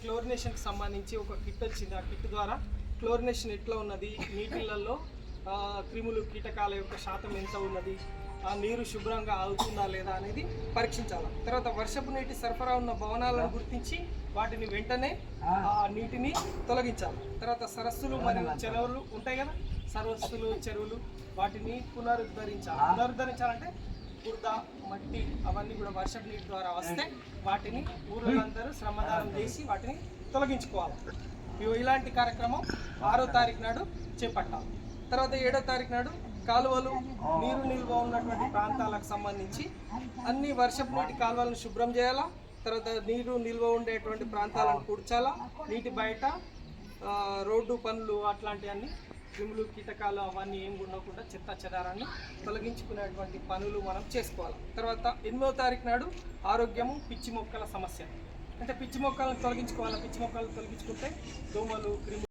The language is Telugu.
క్లోరినేషన్కి సంబంధించి ఒక కిట్ వచ్చింది. ఆ కిట్ ద్వారా క్లోరినేషన్ ఎట్లా ఉన్నది, నీటిలలో క్రిములు కీటకాల యొక్క శాతం ఎంత ఉన్నది, ఆ నీరు శుభ్రంగా అవుతుందా లేదా అనేది పరీక్షించాలి. తర్వాత వర్షపు నీటి సరఫరా ఉన్న భవనాలను గుర్తించి వాటిని వెంటనే ఆ నీటిని తొలగించాలి. తర్వాత సరస్సులు మరియు చెరువులు ఉంటాయి కదా, సరస్సులు చెరువులు వాటిని పునరుద్ధరించాలంటే బురద మట్టి అవన్నీ కూడా వర్షపు నీటి ద్వారా వస్తే వాటిని ఊళ్ళందరూ శ్రమదానం చేసి వాటిని తొలగించుకోవాలి. ఇలాంటి కార్యక్రమం 6వ తారీఖు నాడు చేపట్టాలి. తర్వాత 7వ తారీఖు నాడు కాలువలు నీరు నిల్వ ఉన్నటువంటి ప్రాంతాలకు సంబంధించి అన్ని వర్షపు నీటి కాలువలను శుభ్రం చేయాలా. తర్వాత నీరు నిల్వ ఉండేటువంటి ప్రాంతాలను పూడ్చాలా. నీటి బయట రోడ్డు పనులు అట్లాంటివన్నీ క్రిములు కీటకాలు అవన్నీ ఏం ఉండకుండా చెత్త చెదారాన్ని తొలగించుకునేటువంటి పనులు మనం చేసుకోవాలి. తర్వాత 8వ తారీఖు నాడు ఆరోగ్యము పిచ్చి మొక్కల సమస్య, అంటే పిచ్చి మొక్కలను తొలగించుకోవాలి. పిచ్చి మొక్కలను తొలగించుకుంటే దోమలు క్రిములు